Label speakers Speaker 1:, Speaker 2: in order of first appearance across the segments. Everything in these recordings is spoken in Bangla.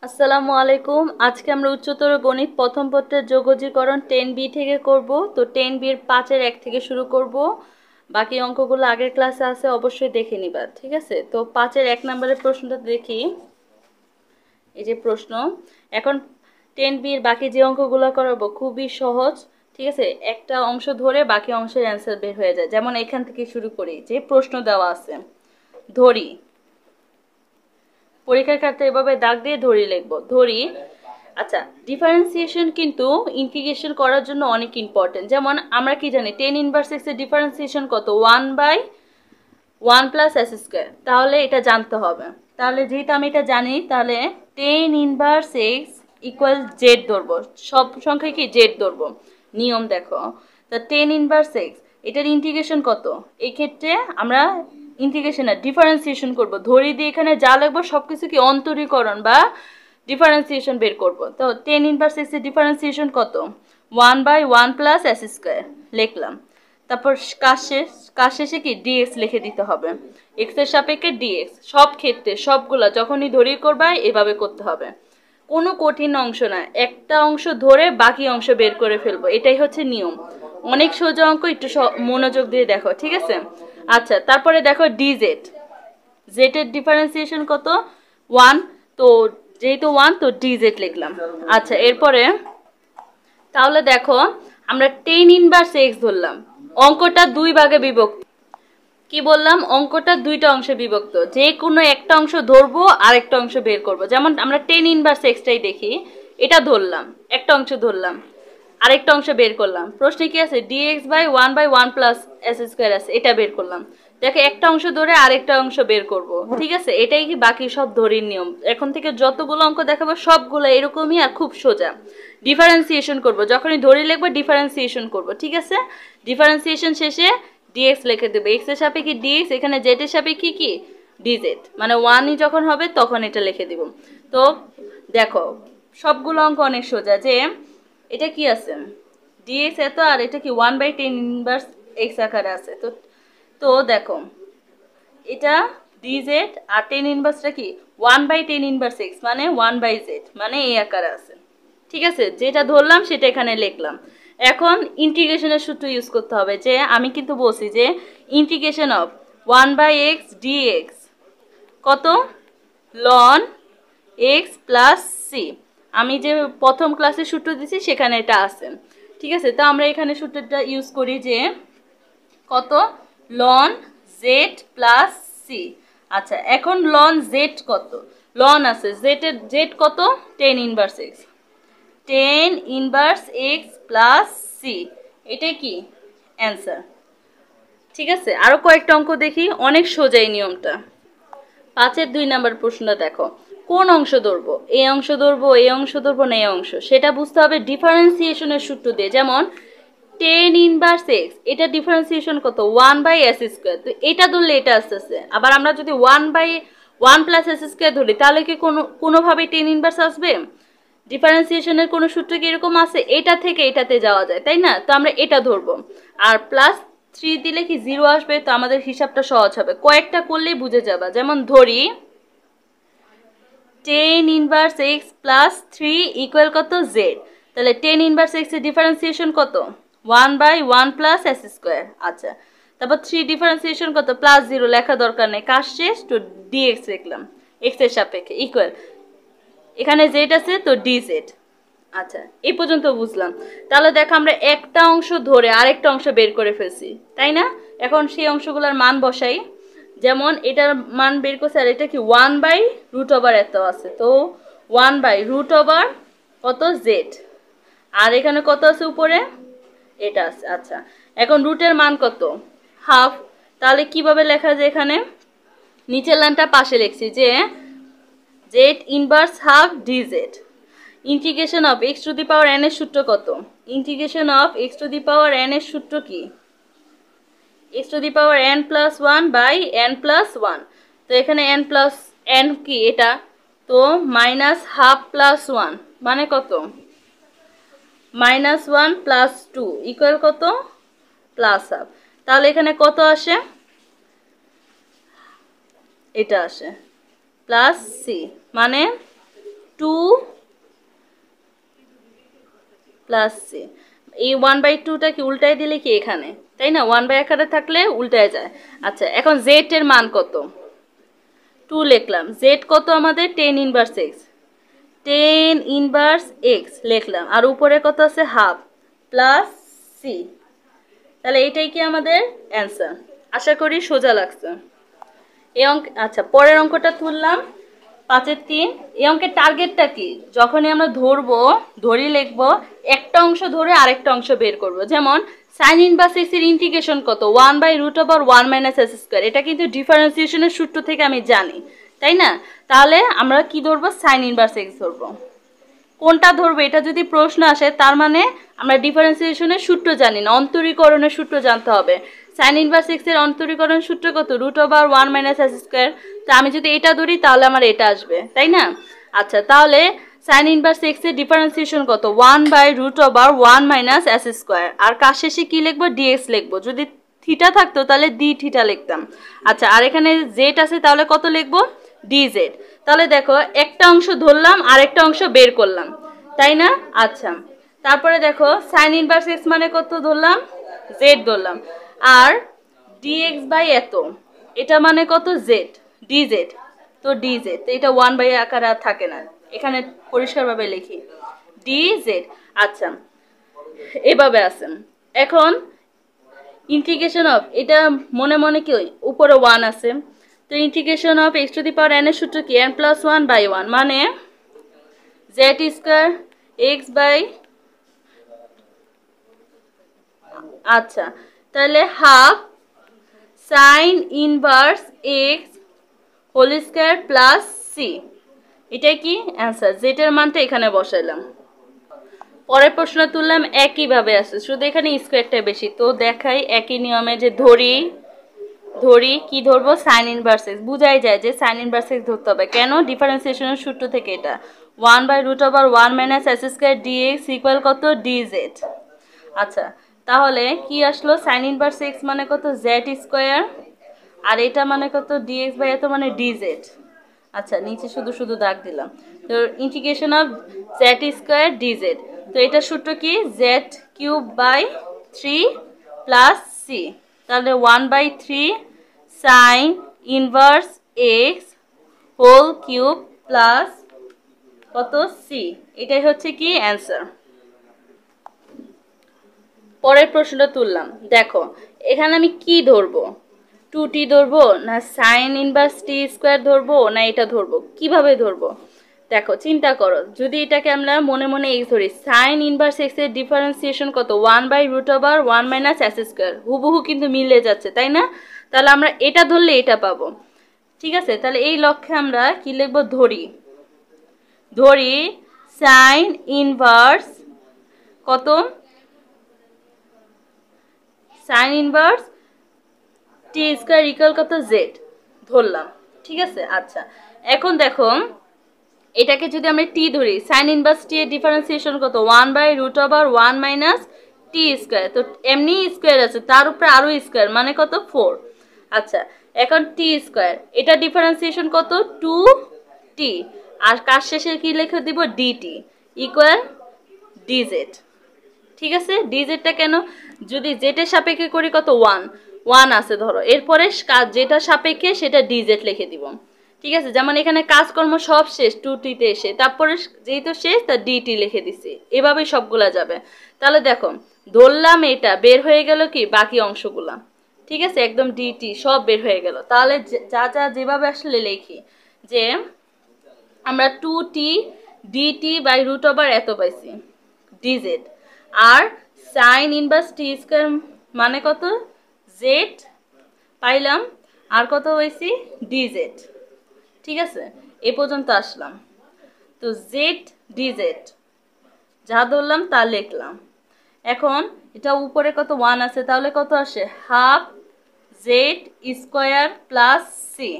Speaker 1: আসসালামু আলাইকুম। আজকে আমরা উচ্চতর গণিত প্রথম পত্রের যোগজীকরণ 10B থেকে করব। তো 10B-র 5-এর 1 থেকে শুরু করব। বাকি অঙ্কগুলো আগের ক্লাসে আছে, অবশ্যই দেখে নিবা, ঠিক আছে? তো 5-এর 1 নম্বরের প্রশ্নটা দেখি। এই যে প্রশ্ন, এখন 10B-র বাকি যে অঙ্কগুলো করাবো খুবই সহজ, ঠিক আছে? একটা অংশ ধরে বাকি অংশের অ্যান্সার বের হয়ে যায়। যেমন এখান থেকে শুরু করি, যে প্রশ্ন দেওয়া আছে, ধরি, পরীক্ষার খাতায় এভাবে দাগ দিয়ে ধরি লিখবো, ধরি। আচ্ছা, ডিফারেন্সিয়েশন কিন্তু ইন্টিগ্রেশন করার জন্য অনেক ইম্পর্টেন্ট। যেমন আমরা কি জানি, 10 ইনভার্স এক্স এর ডিফারেন্সিয়েশন কত? 1/1 প্লাস এস স্কোয়ার। তাহলে এটা জানতে হবে। তাহলে যেহেতু আমি এটা জানি, তাহলে 10 ইনভার্স এক্স ইকুয়াল জেড ধরবো। সব সংখ্যায় কি জেড ধরবো, নিয়ম দেখো। তা 10 ইনভার্স এক্স, এটার ইন্টিগ্রেশন কত? এই ক্ষেত্রে আমরা ইন্টিগ্রেশন না, ডিফারেন্সিয়েশন করব। ধরি দিয়ে এখানে যা লিখবো সবকিছু কি অন্তরীকরণ বা ডিফারেন্সিয়েশন বের করব। তো 10 ইনভার্স এক্স এর ডিফারেন্সিয়েশন কত? 1/1 প্লাস এস স্কোয়ার লিখলাম। তারপর কাজ শেষে কি ডিএক্স লিখে দিতে হবে। এক্স এর সাপেক্ষে ডিএক্স, সব ক্ষেত্রে সবগুলা যখনই ধরি করবা এভাবে করতে হবে। কোনো কঠিন অংশ না, একটা অংশ ধরে বাকি অংশ বের করে ফেলবো, এটাই হচ্ছে নিয়ম। অনেক সোজা অঙ্ক, একটু মনোযোগ দিয়ে দেখো, ঠিক আছে? আচ্ছা, তারপরে দেখো ডিজেড, জেড এর ডিফারেন্সিয়েশন কত? 1। তো যেহেতু 1, তো ডিজেড লিখলাম। আচ্ছা, এরপরে তাহলে দেখো, আমরা 10 ইনভার্স এক্স ধরলাম। অঙ্কটা দুই ভাগে বিভক্ত। কি বললাম? অঙ্কটা দুইটা অংশে বিভক্ত। যে কোনো একটা অংশ ধরবো, আরেকটা অংশ বের করব। যেমন আমরা 10 ইনভার্স এক্সটাই দেখি, এটা ধরলাম, একটা অংশ ধরলাম, আরেকটা অংশ বের করলাম। প্রশ্নে কি আছে? dx/1/1 প্লাস এস স্কোয়ার আছে, এটা বের করলাম। দেখো, একটা অংশ ধরে আরেকটা অংশ বের করব, ঠিক আছে? এটাই কি বাকি সব ধরির নিয়ম। এখন থেকে যতগুলো অঙ্ক দেখাবো সবগুলো এরকমই, আর খুব সোজা। ডিফারেন্সিয়েশন করব, যখনই ধরি লিখবো ডিফারেন্সিয়েশন করব, ঠিক আছে? ডিফারেন্সিয়েশন শেষে ডিএক্স লিখে দেবে। এক্স এর সাপেক্ষে ডিএক্স, এখানে জেড এর সাপেক্ষে কি ডিজেড, মানে 1ই যখন হবে তখন এটা লিখে দিব। তো দেখো, সবগুলো অঙ্ক অনেক সোজা। যে এটা কি আছে, ডিএক্স এত, আর এটা কি 1/10 ইনভার্স এক্স আকারে আছে। তো তো দেখো, এটা ডিজেড, আর 10 ইনভার্সটা কি 1/10 ইনভার্স এক্স, মানে 1/জেড, মানে এই আকারে আছে, ঠিক আছে? যেটা ধরলাম সেটা এখানে লিখলাম। এখন ইন্টিগ্রেশনের সূত্র ইউজ করতে হবে। যে আমি কিন্তু বলছি যে ইন্টিগ্রেশন অফ 1/x ডিএক্স কত? Ln x plus c. আমি যে প্রথম ক্লাসে সূত্র দিছি সেখানে এটা আছে, ঠিক আছে? তো আমরা এখানে সূত্রটা ইউজ করি যে কত? Ln Z plus C. আচ্ছা, এখন লন জেড কত? লন আছে, জেড কত? 10 inverse X. 10 inverse x plus C, এটাই কি অ্যান্সার, ঠিক আছে? আরো কয়েকটা অঙ্ক দেখি, অনেক সোজা এই নিয়মটা। 5-এর 2 নাম্বার প্রশ্নটা দেখো, কোন অংশ ধরবো? এই অংশ ধরবো, এই অংশ ধরবো না এই অংশ, সেটা বুঝতে হবে ডিফারেন্সিয়েশনের সূত্র দিয়ে। যেমন 10 ইনভার্স এক্স, এটা ডিফারেন্সিয়েশন কত? 1/s square. তো এটা ধরলে এটা আসতেছে। আবার আমরা যদি 1/1 প্লাস এস স্কোয়ার ধরি, তাহলে কি কোনোভাবেই 10 ইনভার্স আসবে? ডিফারেন্সিয়েশনের কোনো সূত্র কি এরকম আছে? এটা থেকে এটাতে যাওয়া যায়, তাই না? তো আমরা এটা ধরবো। আর +3 দিলে কি 0 আসবে? তো আমাদের হিসাবটা সহজ হবে, কয়েকটা করলেই বুঝে যাবা। যেমন ধরি 10 ইনভার্স এক্স প্লাস 3 ইকুয়াল কত? জেড। তাহলে 10 ইনভার্স এক্স এর ডিফারেন্সিয়েশন কত? 1/1 প্লাস এস স্কোয়ার। আচ্ছা, তারপর 3 ডিফারেন্সিয়েশন কত? +0, লেখা দরকার নেই, কাজ শেষ। তো ডিএক্স লিখলাম, এক্স এর সাপেক্ষে ইকুয়াল, এখানে জেড আছে তো ডিজেড। আচ্ছা, এই পর্যন্ত বুঝলাম। তাহলে দেখো, আমরা একটা অংশ ধরে আরেকটা অংশ বের করে ফেলছি, তাই না? এখন সেই অংশগুলোর মান বসাই। যেমন এটার মান বের করছে, আর এটা কি 1/√ওভার এত আছে। তো 1/√ওভার কত? জেড। আর এখানে কত আছে উপরে? এটা আছে। আচ্ছা, এখন রুটের মান কত? হাফ। তাহলে কিভাবে লেখা যায়? এখানে নিচের লাইনটা পাশে লিখছি যে Z inverse half DZ. Integration of x two the power N এর সূত্র কত? Integration of x two the power N এর সূত্র কি? X two the power N plus 1/n plus 1। তো এখানে এন প্লাস এন কি এটা? তো -হাফ প্লাস 1 মানে কত? -1 প্লাস 2 ইকুয়াল কত? Plus half. তাহলে এখানে কত আসে? এটা আসে প্লাস সি, মানে 2 প্লাস সি। এই 1/2টা কি উল্টায় দিলে কি এখানে, তাই না? 1/1 আকারে থাকলে উল্টায় যায়। আচ্ছা, এখন জেড এর মান কত? 2 লিখলাম। জেড কত আমাদের? 10 ইনভার্স এক্স। 10 ইনভার্স এক্স লিখলাম। আর উপরে কত আছে? Half plus c. তাহলে এটাই কি আমাদের অ্যান্সার? আশা করি সোজা লাগছে এই অঙ্ক। আচ্ছা, পরের অঙ্কটা তুললাম 5-এর 3। এই অঙ্কের টার্গেটটা কি? যখনই আমরা ধরবো, ধরি লিখবো, একটা অংশ ধরে আরেকটা অংশ বের করব। যেমন সাইন ইনভার্স এক্স এর ইন্টিগ্রেশন কত? 1/√1 - s²। এটা কিন্তু ডিফারেন্সিয়েশনের সূত্র থেকে আমি জানি, তাই না? তাহলে আমরা কি ধরবো? সাইন ইনভার্স এক্স ধরবো। কোনটা ধরবো এটা যদি প্রশ্ন আসে, তার মানে আমরা ডিফারেন্সিয়েশনের সূত্র জানি না, অন্তরীকরণের সূত্র জানতে হবে। সাইন ইনভার্স এক্স এর অন্তরীকরণ সূত্র কত? √1 - s²। তো আমি যদি এটা ধরি তাহলে আমার এটা আসবে, তাই না? আচ্ছা, তাহলে সাইন ইনভার্স এক্স এর ডিফারেন্সিয়েশন কত? 1/√1 - s²। আর কাজ শেষে কি লিখবো? ডিএক্স লিখবো। যদি থিটা থাকতো তাহলে ডি থিটা লিখতাম। আচ্ছা, আর এখানে জেড আছে, তাহলে কত লিখবো? ডিজেড। তাহলে দেখো, একটা অংশ ধরলাম আর একটা অংশ বের করলাম, তাই না? আচ্ছা, তারপরে দেখো সাইন ইনভার্স এক্স মানে কত ধরলাম? জেড ধরলাম। আর ডিএক্স বাই এত, এটা মানে কত? Z, DZ. তো ডিজেড, তো এটা 1/, আকারে আর থাকে না, এখানে পরিষ্কারভাবে লিখি ডিজেড। আচ্ছা, এভাবে আছেন। এখন ইন্টিগ্রেশন অফ, এটা মনে মনে কি উপরে 1 আছে, তো integration of x two the power n এর সূত্র কি? n+1/1 মানে z² x বাই, আচ্ছা, তাহলে half sine inverse x whole square plus C. এটাই কি অ্যান্সার? জেড এর মানটা এখানে বসাইলাম। পরের প্রশ্ন তুললাম, একইভাবে আছে, শুধু এখানে স্কোয়ারটা বেশি। তো দেখাই একই নিয়মে, যে ধরি কি ধরবো? Sign inverse x. বুঝাই যায় যে সাইন ইনভার্স এক্স ধরতে হবে। কেন? ডিফারেন্সিয়েশনের সূত্র থেকে এটা 1/√1 - s² dx ইকুয়াল কত? dz। আচ্ছা, তাহলে কি আসলো? সাইন ইনভার্স এক্স মানে কত? z²। আর এটা মানে কত? dx বাই এত মানে dz। আচ্ছা, নিচে শুধু শুধু দাগ দিলাম। তো ইন্টিগ্রেশন অফ z² dz। তো এটা সূত্র কি? z³/3 plus c. তাহলে 1/3 sine inverse x whole cube plus কত? সি। এটাই হচ্ছে কি অ্যান্সার। পরের প্রশ্নটা তুললাম। দেখো, এখানে আমি কি ধরবো? 2t ধরবো, না সাইন ইনভার্স t² ধরবো, না এটা ধরবো? কিভাবে ধরবো? দেখো, চিন্তা করো, যদি এটাকে আমরা মনে মনে এক্স ধরি, সাইন ইনভার্স এক্স এর ডিফারেন্সিয়েশন কত? 1/√1 - s²। হুবহু কিন্তু মিলে যাচ্ছে, তাই না? তাহলে আমরা এটা ধরলে এটা পাবো, ঠিক আছে? তাহলে এই লক্ষ্যে আমরা কি লিখবো? ধরি সাইন ইনভার্স কত? সাইন ইনভার্স t² ইকুয়াল কত? জেড ধরলাম, ঠিক আছে? আচ্ছা, এখন দেখো, এটাকে যদি আমরা টি ধরি, সাইন ইনভার্স টি এর ডিফারেন্সিয়েশন কত? 1/√1 - t²। তো এমনি স্কোয়ার আছে, তার উপরে আরো স্কোয়ার মানে কত? 4। আচ্ছা, এখন t², এটা ডিফারেন্সিয়েশন কত? 2t। আর কাজ শেষে কি লিখে দিব? dt equal dz। ঠিক আছে? ডিজেডটা কেন? যদি জেটের সাপেক্ষে করি কত? 1 আছে ধরো, এরপরে যেটা সাপেক্ষে সেটা ডিজেড লিখে দিব, ঠিক আছে? যেমন এখানে কাজকর্ম সব শেষ 2টিতে এসে, তারপরে যেহেতু শেষ তা ডিটি লিখে দিছি। এভাবেই সবগুলা যাবে। তাহলে দেখো, ধরলাম এটা বের হয়ে গেল কি? বাকি অংশগুলা, ঠিক আছে? একদম ডিটি সব বের হয়ে গেল। তাহলে যা যেভাবে আসলে লিখি, যে আমরা 2t dt বাই √ এত পাইছি ডিজেড। আর সাইন ইনভার্স t² মানে কত? জেড পাইলাম। আর কত হয়েছি? ডিজেড, ঠিক আছে? এ পর্যন্ত আসলাম। তো জেড ডিজেড যা ধরলাম তা লিখলাম। এখন এটা উপরে কত? 1 আছে, তাহলে কত আসে? Half z² plus c.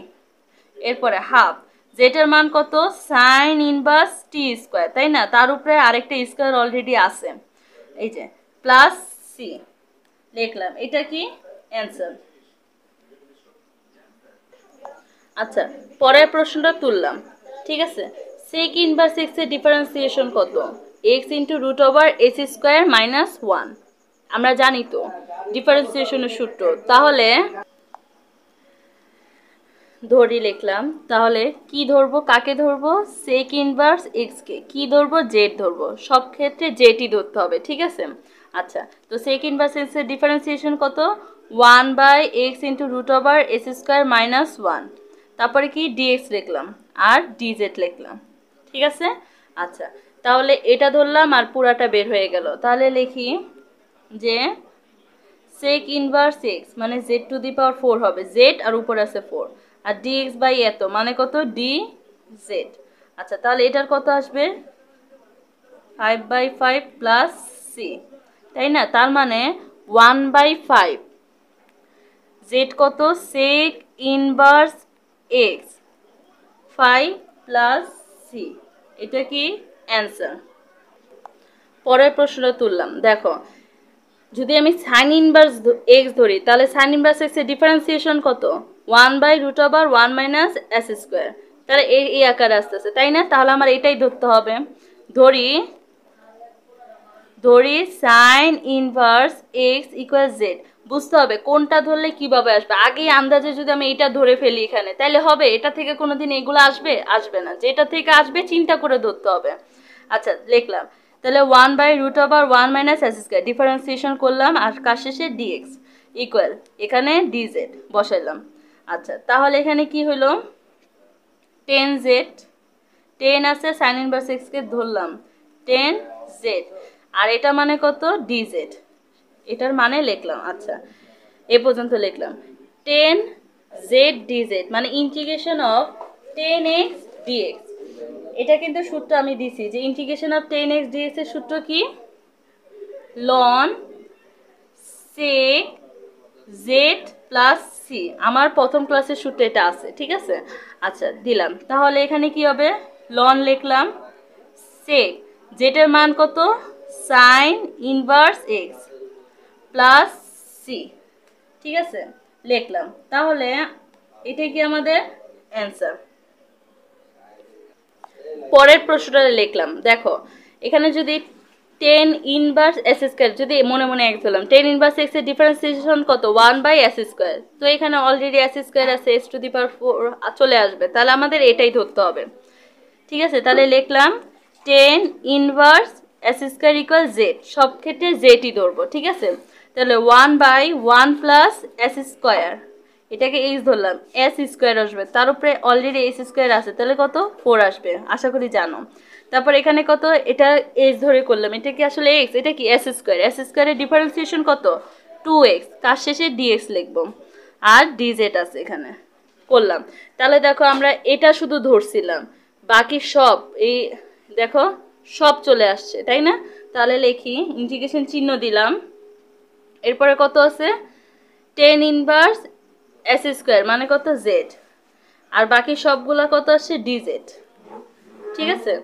Speaker 1: এরপরে হাফ জেড এর মান কত? সাইন ইনভার্স t², তাই না? তার উপরে আরেকটা স্কয়ার অলরেডি আছে, এই যে প্লাস সি লিখলাম। এটা কি অ্যান্সার? আচ্ছা, পরের প্রশ্নটা তুললাম, ঠিক আছে? সেক ইনভার্স এক্স এর ডিফারেন্সিয়েশন কত? X into root over s square minus one. আমরা জানি তো ডিফারেন্সিয়েশনের সূত্র। তাহলে ধরি লিখলাম, তাহলে কি ধরবো, কাকে ধরবো? সেক ইনভার্স এক্স কে। কি ধরবো? জেড ধরবো। সব ক্ষেত্রে জেডই ধরতে হবে, ঠিক আছে? আচ্ছা, তো সেক ইনভার্স এক্স এর ডিফারেন্সিয়েশন কত? 1/x into root over s square minus one. তারপরে কি ডিএক্স লিখলাম আর ডিজেড লিখলাম, ঠিক আছে? আচ্ছা, তাহলে এটা ধরলাম আর পুরাটা বের হয়ে গেল। তাহলে লিখি যে সেক ইনভার্স এক্স মানে জেড টু দি পাওয়ার 4 হবে, জেড আর উপরে আছে 4, আর ডিএক্স বাই এত মানে কত? D Z. আচ্ছা, তাহলে এটার কত আসবে? 5/5 প্লাস সি, তাই না? তার মানে 1/5 জেড কত? Sec inverse x 5 plus C, এটা কি অ্যান্সার? পরের প্রশ্নটা তুললাম, দেখো যদি আমি সাইন ইনভার্স এক্স ধরি তাহলে সাইন ইনভার্স এক্স এর ডিফারেন্সিয়েশন কত? 1/√1 মাইনাস এস স্কোয়ার। তাহলে এই আকারে আসতেছে, তাই না? তাহলে আমার এটাই ধরতে হবে। ধরি sign inverse x equal Z. বুঝতে হবে কোনটা ধরলে কিভাবে আসবে। আগেই আন্দাজে যদি আমি এটা ধরে ফেলি এখানে, তাহলে হবে? এটা থেকে কোনোদিন এগুলো আসবে না। যেটা থেকে আসবে চিন্তা করে ধরতে হবে। আচ্ছা, লিখলাম তাহলে 1/√1 মাইনাস এস স্কোয়ার, ডিফারেন্সিয়েশন করলাম আর কাজ শেষে ডিএক্স ইকুয়াল এখানে ডিজেড বসাইলাম। আচ্ছা, তাহলে এখানে কি হলো? 10z, 10 আছে, সাইন ইনভার্স এক্স কে ধরলাম 10z, আর এটা মানে কত? ডিজেড। এটার মানে লিখলাম। আচ্ছা, এ পর্যন্ত লিখলাম 10z ডিজেড মানে ইন্টিগ্রেশন অফ 10x dx। এটা কিন্তু সূত্র আমি দিছি যে ইন্টিগ্রেশন অফ 10x dx এর সূত্র কি? লন সেক জেড প্লাস সি। আমার প্রথম ক্লাসের সূত্র এটা আছে, ঠিক আছে? আচ্ছা, দিলাম। তাহলে এখানে কি হবে? লন লিখলাম সেক জেডের মান কত? Sine inverse x plus C, ঠিক আছে? লিখলাম। তাহলে এটা কি আমাদের অ্যান্সার? পরের প্রশ্নটা লিখলাম, দেখো এখানে যদি 10 ইনভার্স এস স্কোয়ার, যদি মনে মনে এক ধরলাম 10 ইনভার্স এক্স এর ডিফারেন্সিয়েশন কত? 1/s square. তো এখানে অলরেডি এস স্কোয়ার আছে, এস টু দি পাওয়ার 4 চলে আসবে, তাহলে আমাদের এটাই ধরতে হবে, ঠিক আছে? তাহলে লিখলাম 10 inverse S square equal Z. সব ক্ষেত্রে জেডই ধরবো, ঠিক আছে? তাহলে 1/1 প্লাস এস স্কোয়ার, এটাকে এইচ ধরলাম, এস স্কোয়ার আসবে, তার উপরে অলরেডি এস স্কোয়ার আছে, তাহলে কত? 4 আসবে, আশা করি জানো। তারপর এখানে কত? এটা এস ধরে করলাম, এটা কি আসলে এক্স, এটা কি এস স্কোয়ার। এস স্কোয়ারের ডিফারেন্সিয়েশন কত? 2x, কাজ শেষে ডিএক্স লিখবো, আর ডিজেড আছে এখানে করলাম। তাহলে দেখো আমরা এটা শুধু ধরছিলাম, বাকি সব এই দেখো সব চলে আসছে, তাই না? তাহলে লিখি ইন্টিগ্রেশন চিহ্ন দিলাম, এরপরে কত আছে? 10 ইনভার্স এস স্কোয়ার মানে কত? জেড, আর বাকি সবগুলা কত আসছে? ডিজেড, ঠিক আছে?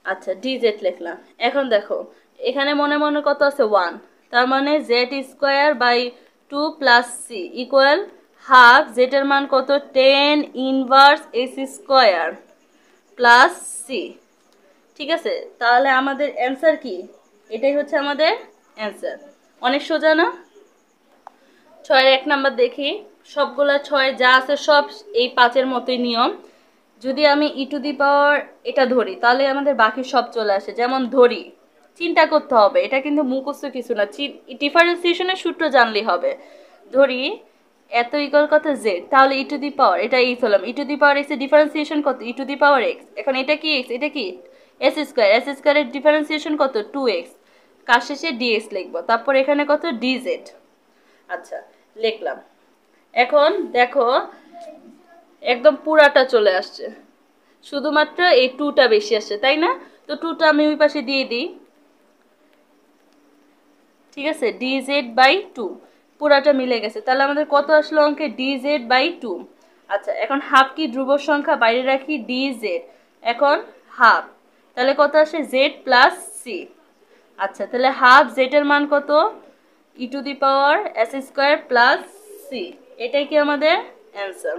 Speaker 1: আচ্ছা, ডিজেড লিখলাম। এখন দেখো এখানে মনে মনে কত আছে? 1, তার মানে Z square by 2 plus C equal half. জেডের মান কত? 10 inverse S square plus C, ঠিক আছে? তাহলে আমাদের অ্যান্সার কি? এটাই হচ্ছে আমাদের অ্যান্সার। অনেক সোজা না? 6-এর 1 নাম্বার দেখি। সবগুলা 6 যা আছে সব এই 5-এর মতোই নিয়ম। যদি আমি ই টু দি পাওয়ার এটা ধরি তাহলে আমাদের বাকি সব চলে আসে। যেমন ধরি, চিন্তা করতে হবে, এটা কিন্তু মুখস্থ কিছু না, ডিফারেন্সিয়েশনের সূত্র জানলেই হবে। ধরি এত ইকুয়াল কত? জেড, তাহলে ই টু দি পাওয়ার এটা এইচ হলাম, ই টু দি পাওয়ার এক্স এর ডিফারেন্সিয়েশন কত? E to the power x. এখন এটা কি এক্স, এটা কি এস স্কোয়ার, এস স্কোয়ারের ডিফারেন্সিয়েশন কত? 2x, কাজ শেষে ডিএক্স লিখবো। তারপর এখানে কত? ডিজেড। আচ্ছা, লিখলাম। এখন দেখো একদম পুরাটা চলে আসছে, শুধুমাত্র এই 2টা বেশি আসছে, তাই না? তো 2টা আমি ওই পাশে দিয়ে দিই, ঠিক আছে? ডিজেড বাই 2 পুরাটা মিলে গেছে। তাহলে আমাদের কত আসলো অঙ্কে? Dz by 2। আচ্ছা, এখন হাফ কি ধ্রুবক সংখ্যা, বাইরে রাখি ডিজেড, এখন হাফ, তাহলে কত আসে? Z plus C. আচ্ছা, তাহলে হাফ জেডের মান কত? E to the power S square plus C, এটাই কি আমাদের অ্যান্সার।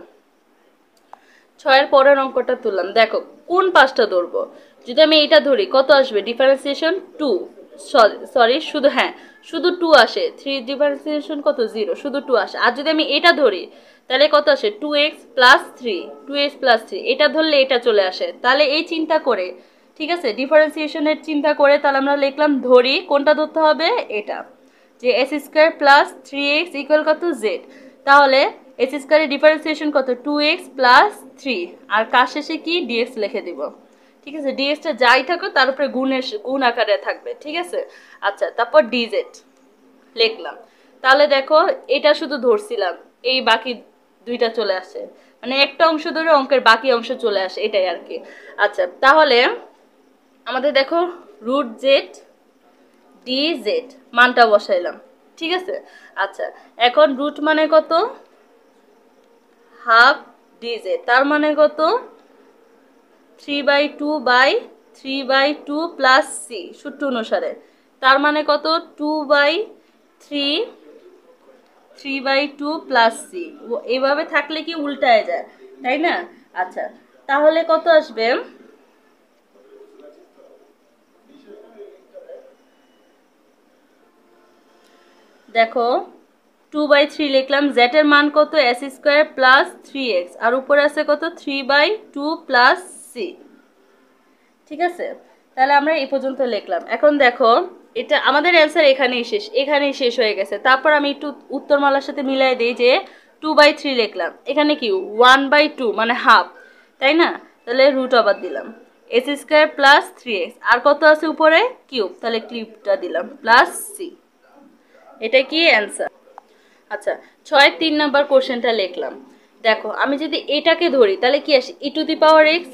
Speaker 1: 6-এর পরের অঙ্কটা তুললাম, দেখো কোন পাঁচটা ধরবো? যদি আমি এটা ধরি কত আসবে ডিফারেন্সিয়েশন 2, সরি শুধু শুধু 2 আসে। 3 ডিফারেন্সিয়েশন কত 0, শুধু 2 আসে। আর যদি আমি এটা ধরি তাহলে কত আসে 2x প্লাস 3, 2x প্লাস 3, এটা ধরলে এটা চলে আসে। তাহলে এই চিন্তা করে, ঠিক আছে, ডিফারেন্সিয়েশনের চিন্তা করে তাহলে আমরা লিখলাম ধরি কোনটা ধরতে হবে, এটা, যে S square plus 3x equal কত z। তাহলে এস স্কোয়ারের ডিফারেন্সিয়েশন কত 2x প্লাস 3, আর কাজ শেষে কি dx লিখে দিব। ঠিক আছে, ডিএক্সটা যাই থাকো তার উপরে গুণ আকারে থাকবে। ঠিক আছে, আচ্ছা, তারপর ডিজেড লিখলাম। তাহলে দেখো এটা শুধু ধরছিলাম, এই বাকি দুইটা চলে আসে, মানে একটা অংশ ধরে অঙ্কের বাকি অংশ চলে আসে, এটাই আর কি। আচ্ছা, তাহলে আমাদের দেখো রুট জেড ডিজেড মানটা বসাইলাম। ঠিক আছে, আচ্ছা, এখন রুট মানে কত, হাফ ডিজেড, তার মানে কত 3/2 প্লাস সি সূত্র অনুসারে, তার মানে কত 3/2 প্লাস সি। এইভাবে থাকলে কি উল্টায় যায়, তাই না? আচ্ছা, তাহলে কত আসবে, দেখো 2/3 লিখলাম, জেড এর মান কত এস স্কোয়ার প্লাস 3x, আর উপরে আছে কত 3/2 প্লাস সি। ঠিক আছে, তাহলে আমরা এই পর্যন্ত লিখলাম। এখন দেখো এটা আমাদের অ্যান্সার এখানেই শেষ হয়ে গেছে। তারপর আমি একটু উত্তরমালার সাথে মিলাই দিই, যে 2/3 লিখলাম, এখানে কি 1/2 মানে হাফ, তাই না? তাহলে রুট আবার দিলাম, এস স্কোয়ার প্লাস 3x, আর কত আছে উপরে কিউব, তাহলে কিউবটা দিলাম প্লাস সি। এটা কি অ্যান্সার। আচ্ছা, 6-3 নাম্বার কোশ্চেনটা লিখলাম। দেখো আমি যদি এটাকে ধরি তাহলে কি আসে e⁴x,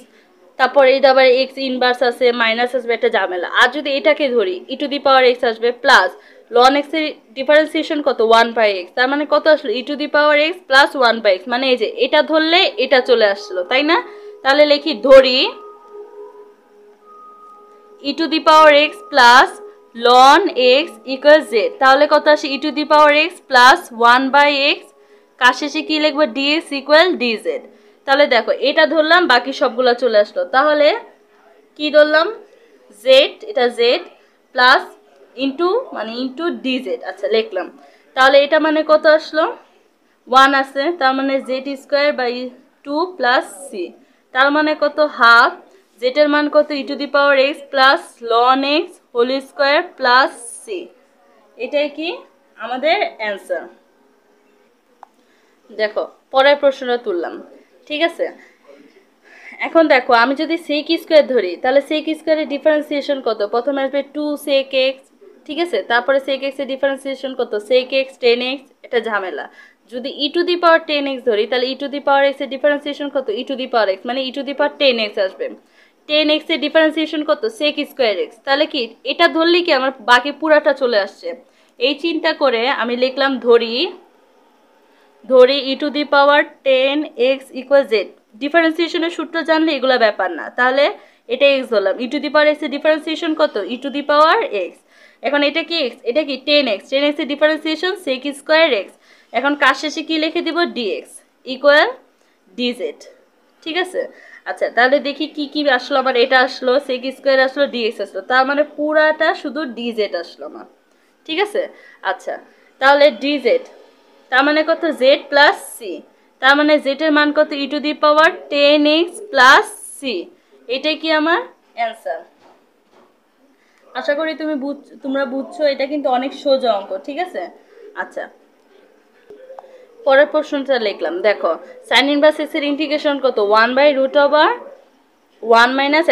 Speaker 1: তারপর এই আবার এক্স ইনভার্স আছে, মাইনাস আসবে, একটা ঝামেলা। আর যদি এটাকে ধরি e⁴x আসবে প্লাস লন এক্স এর ডিফারেন্সিয়েশন কত 1/x, তার মানে কত আসলো e⁴x প্লাস 1/x, মানে এই যে এটা ধরলে এটা চলে আসলো, তাই না? তাহলে লিখি ধরি e⁴x plus ln x equal z, তাহলে কত আসে e⁴x প্লাস 1/x, কাজ শেষে কি লিখবো dx ইকুয়াল dz। তাহলে দেখো এটা ধরলাম, বাকি সবগুলা চলে আসলো। তাহলে কি ধরলাম, z, এটা z প্লাস ইন্টু dz। আচ্ছা, লিখলাম। তাহলে এটা মানে কত আসলো 1 আছে, তার মানে z² 2 প্লাস সি, তার মানে কত হাফ, z এর মান কত e⁴x plus ln x whole square plus C. এটাই কি আমাদের অ্যান্সার। দেখো পরের প্রশ্নটা তুললাম। ঠিক আছে, এখন দেখো আমি যদি sec স্কোয়ার ধরি তাহলে sec স্কোয়ারের ডিফারেন্সিয়েশন কত, প্রথমে আসবে 2 sec x, ঠিক আছে, তারপরে sec x এর ডিফারেন্সিয়েশন কত sec x tan x, এটা ঝামেলা। যদি e⁻10x ধরি তাহলে e⁻x এর ডিফারেন্সিয়েশন কত e⁻x, মানে e⁻10x আসবে। 10x এর ডিফারেন্সিয়েশন কত sec স্কোয়ার x, তাহলে কি এটা ধরলেই কি আমার বাকি পুরাটা চলে আসছে। এই চিন্তা করে আমি লিখলাম ধরি e⁻10x ইকুয়াল z। ডিফারেন্সিয়েশনের সূত্র জানলে এগুলো ব্যাপার না, তাহলে এটা x ধরলাম। e⁻x এর ডিফারেন্সিয়েশন কত e⁻x, এখন এটা কি x, এটা কি 10x, 10x এর ডিফারেন্সিয়েশন sec স্কোয়ার x। এখন কাজ শেষে কি লিখে দিব dx ইকুয়াল dz। ঠিক আছে, আচ্ছা, তাহলে দেখি কি কি আসলো আমার। এটা আসলো sec স্কোয়ার, আসলো dx আসলো, তার মানে পুরাটা শুধু dz আসলো আমার। ঠিক আছে, আচ্ছা, তাহলে dz তার মানে কত z প্লাস সি, তার মানে z এর মান কত e⁻10x প্লাস সি। এটাই কি আমার অ্যান্সার। আশা করি তোমরা বুঝছো, এটা কিন্তু অনেক সোজা অঙ্ক। ঠিক আছে, আচ্ছা, পরের প্রশ্নটা লিখলাম। দেখো sin ইনভার্স x এর ইন্টিগ্রেশন কত 1/√1 - s²,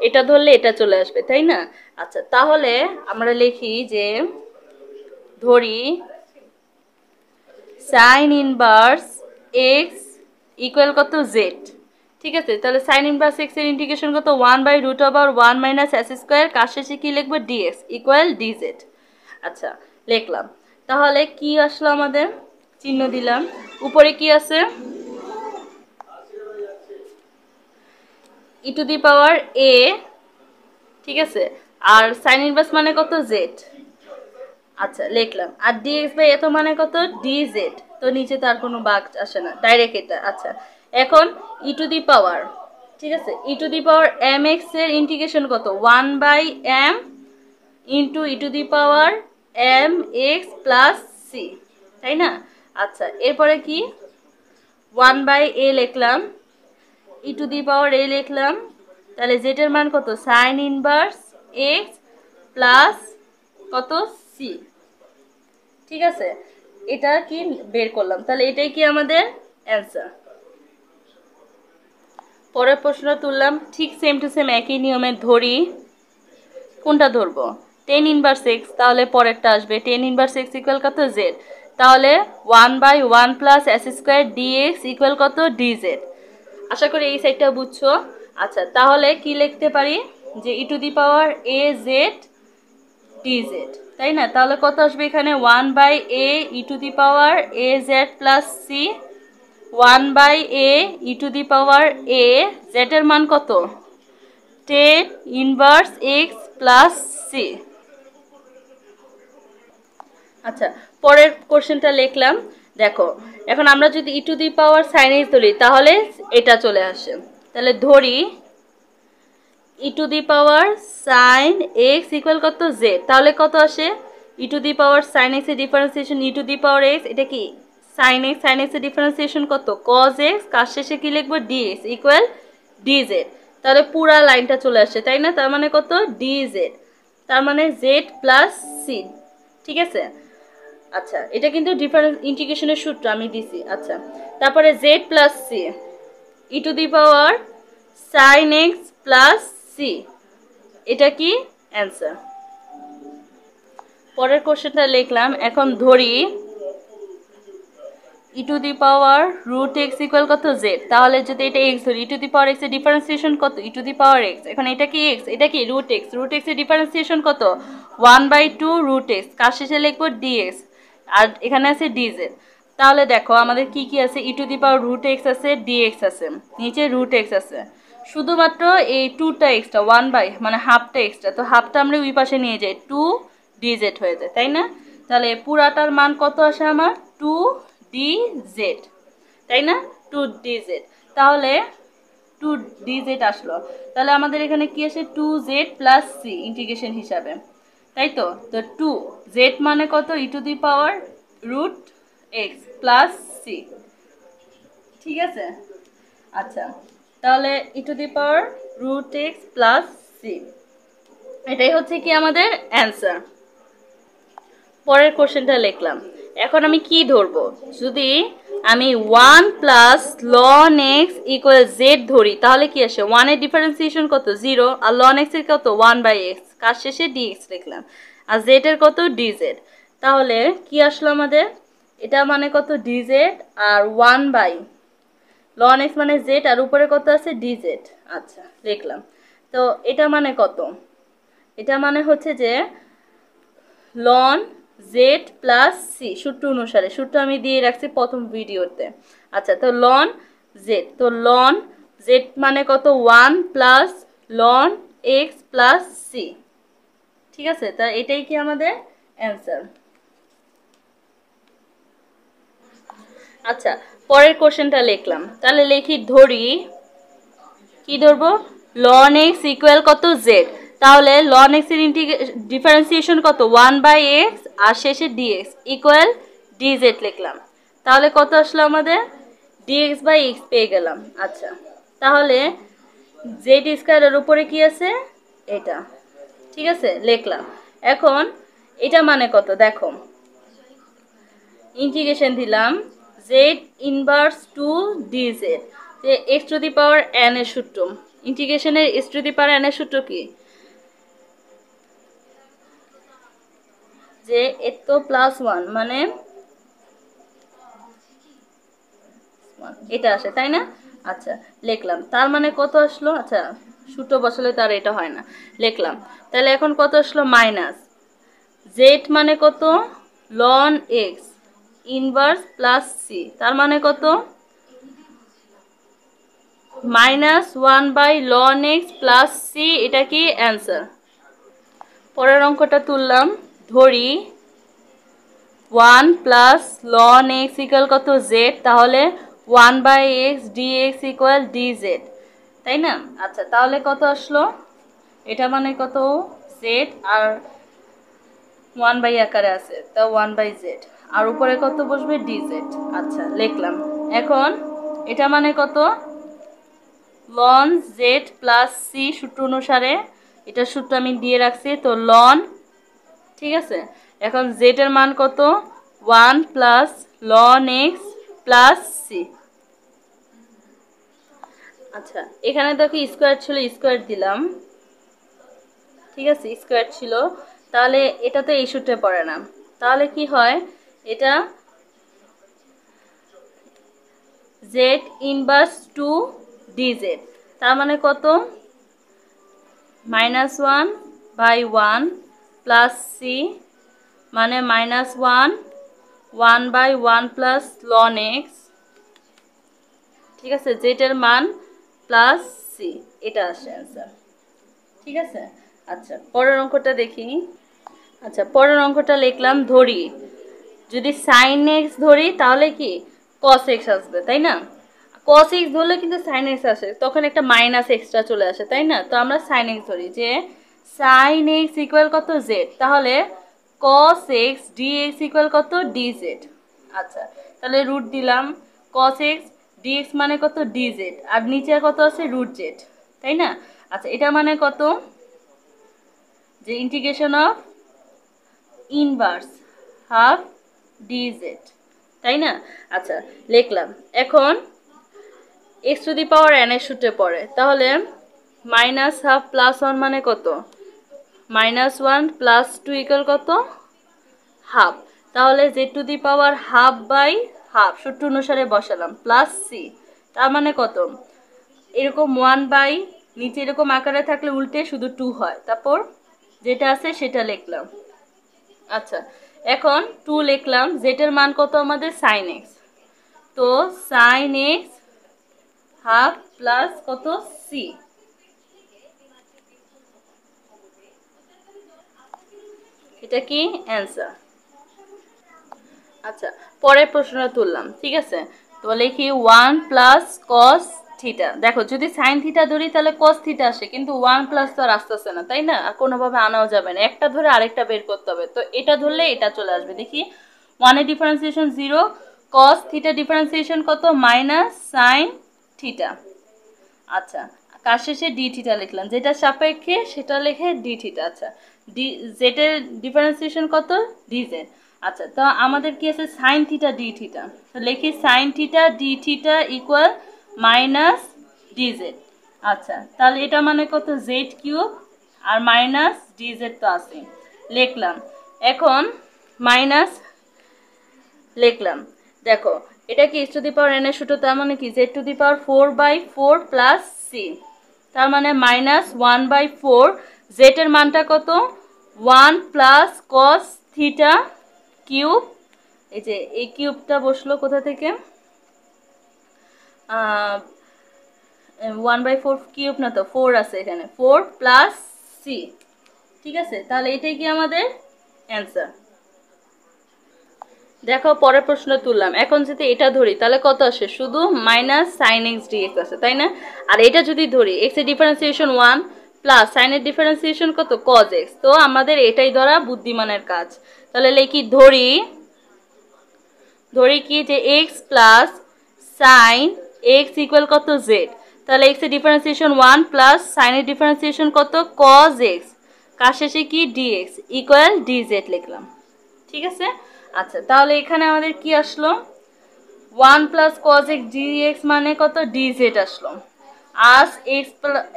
Speaker 1: এটা ধরলে এটা চলে আসবে, তাই না? আচ্ছা, তাহলে আমরা লিখি যে ধরি sin ইনভার্স x ইকুয়াল কত z। ঠিক আছে, তাহলে sin ইনভার্স x এর ইন্টিগ্রেশন কত 1/√1 - s², কাজ শেষে কি লিখবো dx ইকুয়াল dz। আচ্ছা, লিখলাম। তাহলে কি আসলো আমাদের, চিহ্ন দিলাম, উপরে কি আছে e⁻a, ঠিক আছে, আর sin ইনভার্স মানে কত z। আচ্ছা, লিখলাম, আর dx বাই এত মানে কত dz, তো নিচে তার কোনো বাঘ আসে না, ডাইরেক্ট এটা। আচ্ছা, এখন e⁻, ঠিক আছে, E to the power M X এর ইন্টিগ্রেশন কত 1/m into E to the power M X plus C, তাই না? আচ্ছা, এরপরে কি 1/a লিখলাম, ই টু দি পাওয়ার a লিখলাম, তাহলে z এর মান কত সাইন ইনভার্স x প্লাস কত সি। ঠিক আছে, এটা কি বের করলাম, তাহলে এটাই কি আমাদের অ্যান্সার। পরের প্রশ্ন তুললাম, ঠিক সেম টু সেম একই নিয়মে ধরি, কোনটা ধরবো টেন ইনভার্স এক্স, তাহলে পরেরটা আসবে টেন ইনভার্স এক্স ইকুয়াল কত জেড, তাহলে 1/1 plus s square dx equal কত ডিজেড। আশা করি এই সাইডটা বুঝছো। আচ্ছা, তাহলে কি লিখতে পারি যে E to the power A Z dz, তাই না? তাহলে কত আসবে এখানে 1/a E to the power A Z plus C, 1/a E to the power A, Z এর মান কত 10 ইনভার্স এক্স প্লাস সি। আচ্ছা, পরের কোশ্চেনটা লিখলাম, দেখো এখন আমরা যদি E to the power sine X ধরি তাহলে এটা চলে আসে, তাহলে ধরি E to the power sine X equal কত জেড, তাহলে কত আসে E to the power sine X এর differentiation E to the power X, এটা কি সাইন এক্স এর ডিফারেন্সিয়েশন কত কজ এক্স, কার শেষে কি লিখবো ডিএক্স ইকুয়াল ডিজেড, তাহলে পুরা লাইনটা চলে আসে, তাই না? তার মানে কত ডিজেড, তার মানে জেড প্লাস সি। ঠিক আছে, আচ্ছা এটা কিন্তু ডিফারেন্স ইন্টিগ্রেশনের সূত্র আমি দিছি। আচ্ছা, তারপরে Z plus C E to the power sine x plus C, এটা কি অ্যান্সার। পরের কোশ্চেনটা লিখলাম, এখন ধরি E to the power root x equal কত জেড, তাহলে যদি এটা এক্স ধরি E to the power X এর ডিফারেন্সিয়েশন কত E to the power x, এখন এটা কি এক্স, এটা কি রুট এক্স, রুট এক্স এর ডিফারেন্সিয়েশন কত 1/2 রুট এক্স, কার শেষে লিখবো ডিএক্স, আর এখানে আছে ডিজেড। তাহলে দেখো আমাদের কি কি আছে, E to the power root X আছে, ডিএক্স আছে, নিচে রুট এক্স আছে, শুধুমাত্র এই 2টা এক্সট্রা 1/, মানে হাফটা এক্সট্রা, তো হাফটা আমরা ওই পাশে নিয়ে যাই 2 ডিজেড হয়ে যায়, তাই না? তাহলে পুরাটার মান কত আসে আমার 2 ডিজেড, তাই না? 2 ডিজেড, তাহলে 2 ডিজেড আসলো, তাহলে আমাদের এখানে কি আসে 2z প্লাস সি ইন্টিগ্রেশন হিসাবে, তাই তো? তো 2z মানে কত E to the power root X plus C. ঠিক আছে, আচ্ছা তাহলে E to the power root X plus C, এটাই হচ্ছে কি আমাদের অ্যান্সার। পরের কোশ্চেনটা লিখলাম, এখন আমি কি ধরবো, যদি আমি 1 plus ln x equal Z ধরি তাহলে কি আসে 1 এর ডিফারেন্সিয়েশন কত 0, আর লন এক্স এর কত 1/x, কার শেষে ডিএক্স লিখলাম, আর জেড এর কত ডিজেড, তাহলে কি আসলো আমাদের, এটা মানে কত ডিজেড আর 1/ লন এক্স মানে জেড আর উপরে কত আছে ডিজেড। আচ্ছা লিখলাম, তো এটা মানে কত, এটা মানে হচ্ছে যে লন জেড প্লাস সি, সূত্র অনুসারে, সূত্র আমি দিয়ে রাখছি প্রথম ভিডিওতে। আচ্ছা, তো লন জেড, তো লন জেড মানে কত 1 plus ln x plus C. ঠিক আছে, তা এটাই কি আমাদের অ্যান্সার। আচ্ছা, পরের কোশ্চেনটা লিখলাম, তাহলে লিখি ধরি কি ধরবো লন এক্স ইকুয়াল কত জেড, তাহলে লন এক্স এর ডিফারেন্সিয়েশন কত 1/x আর শেষে dx ইকুয়াল dz লিখলাম, তাহলে কত আসলো আমাদের dx/x পেয়ে গেলাম। আচ্ছা, তাহলে z স্কয়ারের উপরে কি আছে এটা, ঠিক আছে লিখলাম। এখন এটা মানে কত দেখো, ইন্টিগ্রেশন দিলাম z ইনভার্স 2dz, যে x two the power n এর সূত্র, ইন্টিগ্রেশনের x two the power n এর সূত্র কি, যে এর তো +1 মানে এটা আসে, তাই না? আচ্ছা লিখলাম, তার মানে কত আসলো, আচ্ছা সূত্র বসালে তার এটা হয় না, লিখলাম। তাহলে এখন কত আসলো মাইনাস জেড মানে কত ln x inverse plus c, তার মানে কত -1/ln x প্লাস সি, এটা কি অ্যান্সার। পরের অঙ্কটা তুললাম, ধরি 1 প্লাস ln x ইকুয়াল কত z, তাহলে 1/x dx ইকুয়াল dz, তাই না? আচ্ছা তাহলে কত আসলো, এটা মানে কত জেড আর 1 বাই আকারে আছে, তা 1/z আর উপরে কত বসবে dz। আচ্ছা লিখলাম। এখন এটা মানে কত লন জেড প্লাস সি সূত্র অনুসারে, এটা সূত্র আমি দিয়ে রাখছি, তো লন, ঠিক আছে। এখন জেড এর মান কত 1 plus ln x plus C. আচ্ছা এখানে দেখো স্কোয়ার ছিল, স্কোয়ার দিলাম, ঠিক আছে, স্কোয়ার ছিল, তাহলে এটা তো এই সূত্রে পড়ে না, তাহলে কি হয়, এটা জেড ইনভার্স টু ডিজেড, তার মানে কত -1/1 প্লাস সি মানে -1 1/1 প্লাস লন এক্স, ঠিক আছে, জেড এর মান প্লাস সি, এটা আসে অ্যান্সার, ঠিক আছে। আচ্ছা পরের অঙ্কটা দেখি। আচ্ছা পরের অঙ্কটা লিখলাম, ধরি যদি সাইন এক্স ধরি তাহলে কি কস এক্স আসবে, তাই না? কস এক্স ধরলে কিন্তু সাইন এক্স আসে, তখন একটা মাইনাস এক্সট্রা চলে আসে, তাই না? তো আমরা সাইন এক্স ধরি, যে সাইন এক্স ইকুয়াল কত জেড, তাহলে cos x D x equal কত ডিজেড। আচ্ছা তাহলে রুট দিলাম, কস এক্স ডিএক্স মানে কত ডিজেড, আর নিচে কত আছে রুট জেড, তাই না? আচ্ছা এটা মানে কত, যে integration of inverse half DZ, তাই না? আচ্ছা লিখলাম। এখন x two the power N এর সূত্রে পড়ে, তাহলে -1/2 প্লাস 1 মানে কত -1 প্লাস 2 ইকুয়াল কত হাফ, তাহলে z to the power half by half সূত্র অনুসারে বসালাম, প্লাস সি, তার মানে কত, এরকম 1 বাই নিচে এরকম আকারে থাকলে উল্টে শুধু 2 হয়, তারপর যেটা আছে সেটা লিখলাম। আচ্ছা এখন 2 লিখলাম, জেড এর মান কত আমাদের সাইন এক্স, তো সাইন এক্স হাফ প্লাস কত সি, এটা কি অ্যান্সার। আচ্ছা পরের প্রশ্নটা তুললাম, ঠিক আছে, তো লিখি 1 প্লাস কস থিটা, দেখো যদি সাইন থিটা ধরি তাহলে কস থিটা আসে, কিন্তু 1 প্লাস তো আর আসতেছে না, তাই না? আর কোনোভাবে আনাও যাবে না, একটা ধরে আরেকটা বের করতে হবে, তো এটা ধরলে এটা চলে আসবে। দেখি 1 এর ডিফারেন্সিয়েশন 0, কস থিটা ডিফারেন্সিয়েশন কত মাইনাস সাইন থিটা। আচ্ছা কার শেষে ডি থিটা লিখলাম, যেটা সাপেক্ষে সেটা লিখে ডি থিটা। আচ্ছা ডি জেড এর ডিফারেন্সিয়েশন কত ডিজেড। আচ্ছা তো আমাদের কি আছে সাইন থিটা ডি থিটা, তো লিখি sine theta d theta equal minus DZ. আচ্ছা তাহলে এটা মানে কত জেড কিউব আর মাইনাস ডিজেড তো আছে, লিখলাম। এখন মাইনাস লিখলাম, দেখো এটা কি টু দি পাওয়ার এন এর সূত্র, তার মানে কি z to the power 4/4 plus c, তার মানে -1/4, জেড এর মানটা কত 1 প্লাস কস থিটা কিউব, এই যে এই কিউবটা বসলো কোথা থেকে, 1/4 কিউব না তো 4 আছে এখানে, 4 প্লাস সি, ঠিক আছে, তাহলে এটাই কি আমাদের অ্যান্সার। দেখো পরের প্রশ্ন তুললাম, এখন যদি এটা ধরি তাহলে কত আসে, শুধু মাইনাস সাইন এক্স ডিএক্স আছে, তাই না? আর এটা যদি ধরি এক্স এর ডিফারেন্সিয়েশন 1 প্লাস সাইনের ডিফারেন্সিয়েশন কত কজ এক্স, তো আমাদের এটাই ধরা বুদ্ধিমানের কাজ। তাহলে লিখি ধরি কি যে x plus sine X equal কত জেড, তাহলে এক্স এর ডিফারেন্সিয়েশন 1 প্লাস সাইনের ডিফারেন্সিয়েশন কত কজ এক্স, কার শেষে কি ডিএক্স ইকুয়াল ডিজেড লিখলাম, ঠিক আছে। আচ্ছা তাহলে এখানে আমাদের কি আসলো 1 প্লাস কজ এক্স ডিএক্স মানে কত ডিজেড আসলো, আর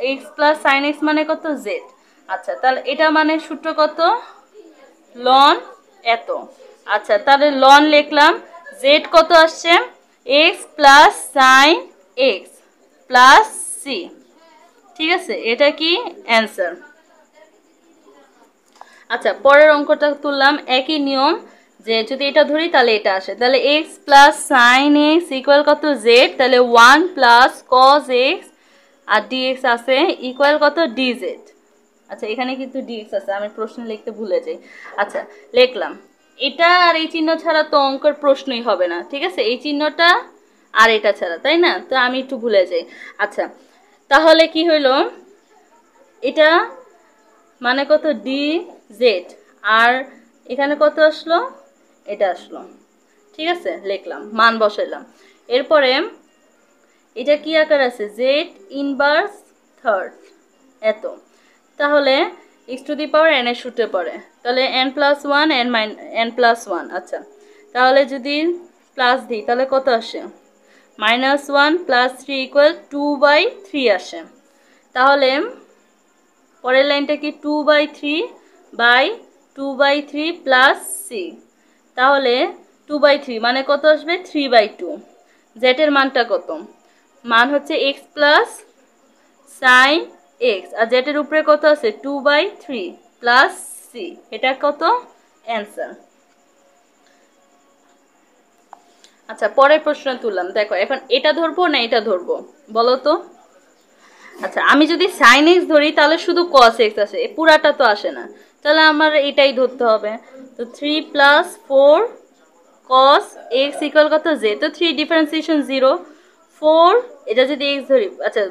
Speaker 1: এক্স প্লাস সাইন এক্স মানে কত জেড। আচ্ছা তাহলে এটা মানে সূত্র কত লন এত। আচ্ছা তাহলে লন লিখলাম, জেড কত আসছে x plus sine x plus C, ঠিক আছে, এটা কি অ্যান্সার। আচ্ছা পরের অঙ্কটা তুললাম, একই নিয়ম, যে যদি এটা ধরি তাহলে এটা আসে, তাহলে x plus sine X equal কত জেড, তাহলে 1 প্লাস কজ এক্স আর ডিএক্স আছে ইকুয়াল কত ডিজেড। আচ্ছা এখানে কিন্তু ডিএক্স আছে, আমি প্রশ্ন লিখতে ভুলে যাই। আচ্ছা লিখলাম, এটা আর এই চিহ্ন ছাড়া তো অঙ্কের প্রশ্নই হবে না, ঠিক আছে, এই চিহ্নটা আর এটা ছাড়া, তাই না? তো আমি একটু ভুলে যাই। আচ্ছা তাহলে কি হইল, এটা মানে কত ডি জেড, আর এখানে কত আসলো, এটা আসলো। ঠিক আছে, লিখলাম, মান বসাইলাম। এরপরে এটা কি আকার আছে, জেড ইনভার্স থার্ড এত। তাহলে x two the power n এর সূত্রে পড়ে, তাহলে n+1 n+1। আচ্ছা, তাহলে যদি প্লাস দিই তাহলে কত আসে, -1 + 3 = 2/3 আসে। তাহলে পরের লাইনটা কি 2/3 প্লাস সি, তাহলে 2/3 মানে কত আসবে, 3/2। জেটের মানটা কত, মান হচ্ছে x প্লাস সাইন এক্স, আর জেটের উপরে কত আছে 2/3 প্লাস সি, এটা কত অ্যান্সার। আচ্ছা, পরের প্রশ্ন তুললাম, দেখো এখন এটা ধরবো না এটা ধরবো বলো তো। আচ্ছা, আমি যদি সাইন এক্স ধরি তাহলে শুধু কস এক্স আসে, পুরাটা তো আসে না, তাহলে আমার এটাই ধরতে হবে। তো 3 + 4 cos x = কত জে, তো 3 ডিফারেন্সিয়েশন 0, 4 এটা যদি এক্স ধরি, আচ্ছা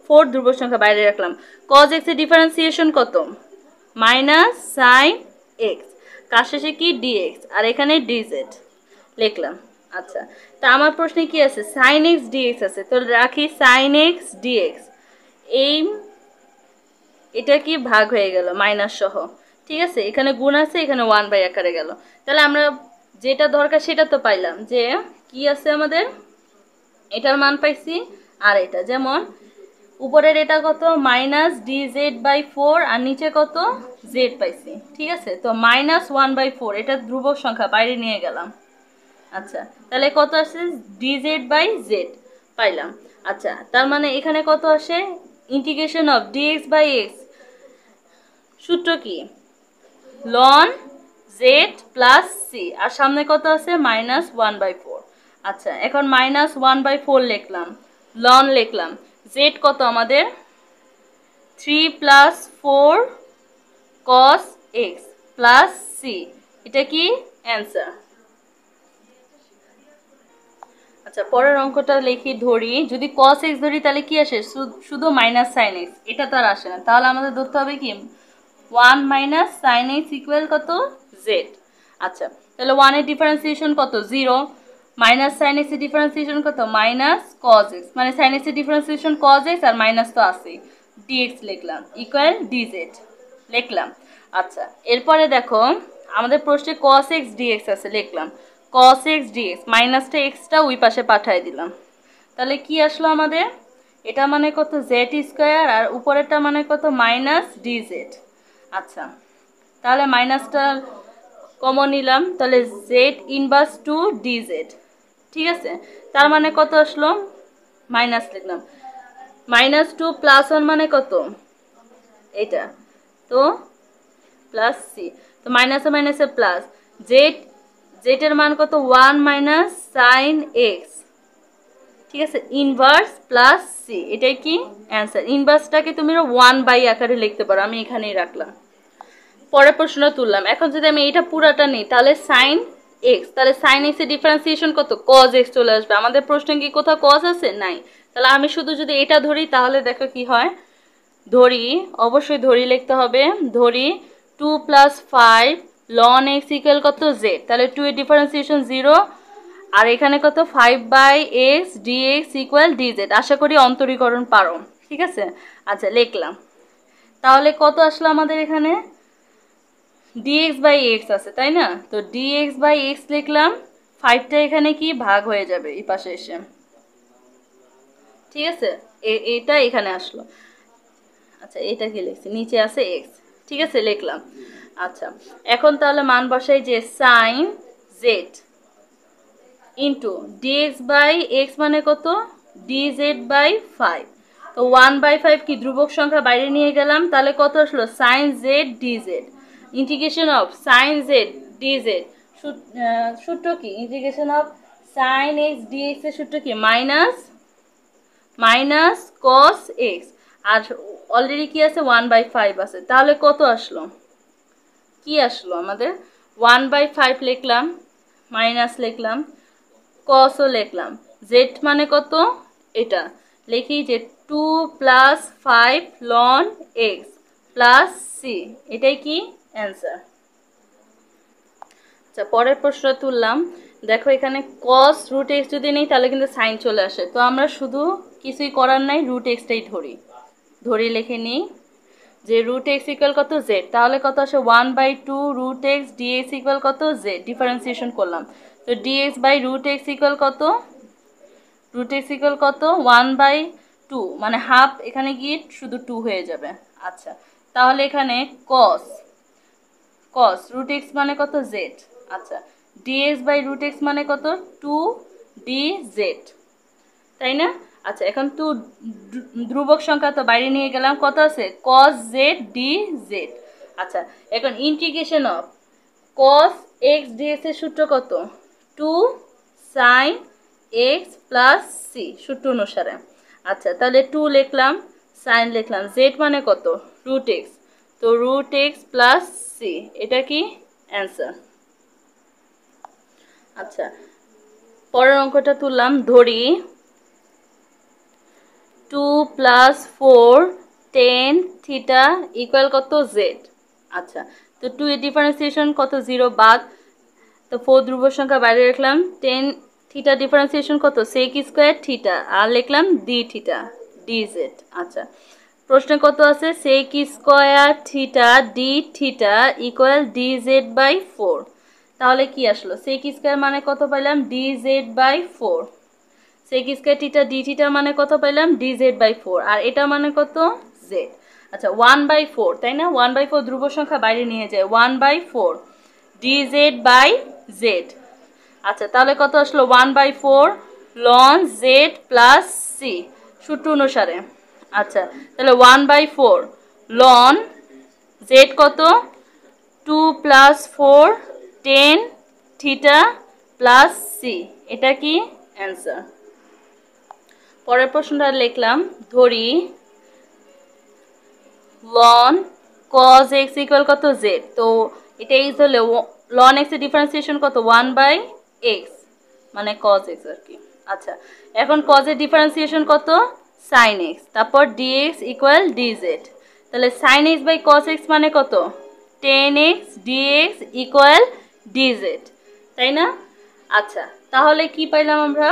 Speaker 1: 4 ধ্রুবক সংখ্যা বাইরে রাখলাম, cos x এর ডিফারেন্সিয়েশন কত, -sin x, কার শেষে কি dx, আর এখানে dz লিখলাম। আচ্ছা, তা আমার প্রশ্নে কি আছে, sin x dx আছে, তো রাখি sin x dx, এই এটা কি ভাগ হয়ে গেল মাইনাস সহ। ঠিক আছে, এখানে গুণ আছে, এখানে 1/, আকারে গেল। তাহলে আমরা যেটা দরকার সেটা তো পাইলাম, যে কি আছে আমাদের, এটার মান পাইছি, আর এটা যেমন উপরের এটা কত -dz/4, আর নিচে কত z পাইছি। ঠিক আছে, তো -1/4 এটা ধ্রুবক সংখ্যা, বাইরে নিয়ে গেলাম। আচ্ছা, তাহলে কত আসে, dz/z পাইলাম। আচ্ছা, তার মানে এখানে কত আসে, ইন্টিগ্রেশন অফ dx/x সূত্র কি, ln z প্লাস সি, আর সামনে কত আছে -1/4। আচ্ছা, এখন -1/4 লিখলাম, ln লিখলাম, z কত আমাদের 3 + 4 cos x প্লাস সি, এটা কি অ্যান্সার। আচ্ছা, পরের অঙ্কটা লিখি, ধরি যদি cos x ধরি তাহলে কি আসে, শুধু -sin x, এটা তো আর আসে না, তাহলে আমাদের ধরতে হবে কি 1 - sin x = কত z। আচ্ছা, তাহলে 1 এর ডিফারেন্সিয়েশন কত 0, -sin x এর ডিফারেন্সিয়েশন কত -cos x, মানে sin x এর ডিফারেন্সিয়েশন cos x, আর মাইনাস তো আছে, dx লিখলাম ইকুয়াল dz লিখলাম। আচ্ছা, এরপরে দেখো আমাদের প্রশ্নে cos x dx আছে, লিখলাম cos x dx, মাইনাসটা এক্সটা ওই পাশে পাঠিয়ে দিলাম। তাহলে কি আসলো আমাদের, এটা মানে কত z², আর উপরেরটা মানে কত -dz। আচ্ছা, তাহলে মাইনাসটা কমন নিলাম, তাহলে z ইনভার্স টু dz। ঠিক আছে, তার মানে কত আসলো, মাইনাস লিখলাম, -2 + 1 মানে কত এটা, তো প্লাস সি, তো মাইনাসে মাইনাসে প্লাস, জেড এর মান কত 1 - sin x। ঠিক আছে, ইনভার্স প্লাস সি, এটাই কি অ্যান্সার। ইনভার্সটাকে তুমি 1/, আকারে লিখতে পারো, আমি এখানেই রাখলাম। পরের প্রশ্ন তুললাম, এখন যদি আমি এটা পুরাটা নিই তাহলে sin x, তাহলে sin x এর ডিফারেন্সিয়েশন কত, cos x চলে আসবে। আমাদের প্রশ্নে কি কোথাও cos আছে, নাই, তাহলে আমি শুধু যদি এটা ধরি তাহলে দেখো কি হয়, ধরি অবশ্যই ধরি লিখতে হবে, ধরি 2 + 5 ln x = কত z, তাহলে 2 এর ডিফারেন্সিয়েশন 0, আর এখানে কত 5/x dx = dz। আশা করি অন্তরীকরণ পারো। ঠিক আছে, আচ্ছা লিখলাম, তাহলে কত আসলো আমাদের এখানে dx/x আছে, তাই না, তো dx/x লিখলাম, 5টা এখানে কি ভাগ হয়ে যাবে এই পাশে এসে। ঠিক আছে, এটা এখানে আসলো। আচ্ছা, এটা কি লিখছি, নিচে আছে x। ঠিক আছে, লিখলাম। আচ্ছা, এখন তাহলে মান বসাই, যে sin z ইন্টু dx/x মানে কত dz/5, তো 1/5 কি ধ্রুবক সংখ্যা, বাইরে নিয়ে গেলাম, তাহলে কত আসলো sin z dz, integration of sin z dz, সূত্র কি, integration of sin x dx এর সূত্র কি মাইনাস cos x, আর অলরেডি কি আছে 1/5 আছে, তাহলে কত আসলো, কি আসলো আমাদের 1/5 লিখলাম, মাইনাস লিখলাম, cos ও লিখলাম, z মানে কত, এটা লিখি যে 2 plus 5 ln x plus C, এটাই কি অ্যান্সার। আচ্ছা পরের প্রশ্ন তুললাম, দেখো এখানে কস রুট এক্স যদি নেই তাহলে কিন্তু সাইন চলে আসে, তো আমরা শুধু কিছুই করার নাই রুট এক্সটাই ধরি লিখে নিই যে রুট এক্স ইকুয়াল কত জেড, তাহলে কত আসে 1/2 রুট এক্স ডিএক্স ইকুয়াল কত জেড, ডিফারেন্সিয়েশন করলাম, তো dx by root x equal কত, রুট এক্স ইকুয়াল কত 1/2 মানে হাফ, এখানে গিয়ে শুধু 2 হয়ে যাবে। আচ্ছা তাহলে এখানে কস রুট এক্স মানে কত জেড, আচ্ছা ডিএক্স বাই রুট এক্স মানে কত 2 ডি জেড, তাই না। আচ্ছা এখন তো ধ্রুবক সংখ্যা তো বাইরে নিয়ে গেলাম, কত আছে cos z dz। আচ্ছা এখন integration of cos x dx এর সূত্র কত 2 sin x প্লাস c সূত্র অনুসারে। আচ্ছা তাহলে 2 লিখলাম, sin লিখলাম, z মানে কত রুট এক্স, তো রুট এক্স প্লাস সি, এটা কি অ্যান্সার। আচ্ছা পরের অঙ্কটা তুললাম, ধরি 2 প্লাস 4 10 থিটা ইকুয়াল কত জেড। আচ্ছা তো 2 এর ডিফারেন্সিয়েশন কত 0 বাদ, তো 4 ধ্রুব সংখ্যা বাইরে রাখলাম, 10 থিটা ডিফারেন্সিয়েশন কত সেক স্কোয়ার থিটা, আর লিখলাম ডি থিটা ডিজেড। আচ্ছা প্রশ্নে কত আছে sec square theta d theta equal dz by 4, তাহলে কি আসলো সেক স্কোয়ার মানে কত পাইলাম dz by 4, sec square theta d theta মানে কত পাইলাম ডিজেড বাই 4, আর এটা মানে কত জেড। আচ্ছা 1/4 তাই না, 1/4 ধ্রুব সংখ্যা বাইরে নিয়ে যায়, 1/4 ডিজেড বাই জেড। আচ্ছা তাহলে কত আসলো 1/4 লন জেড প্লাস সি সূত্র অনুসারে। আচ্ছা তাহলে 1/4 লন জেড কত 2 প্লাস 4 10 থিটা প্লাস সি, এটা কি অ্যান্সার। পরের প্রশ্নটা লিখলাম, ধরি লন cos x ইকুয়াল কত জেড, তো এটা x হলে লন x এর ডিফারেন্সিয়েশন কত 1/x মানে cos x আর কি। আচ্ছা এখন cos এর ডিফারেন্সিয়েশন কত sin x, তারপর dx ইকুয়াল dz, তাহলে sin x by cos x মানে কত 10x dx ইকুয়াল dz, তাই না। আচ্ছা তাহলে কি পাইলাম আমরা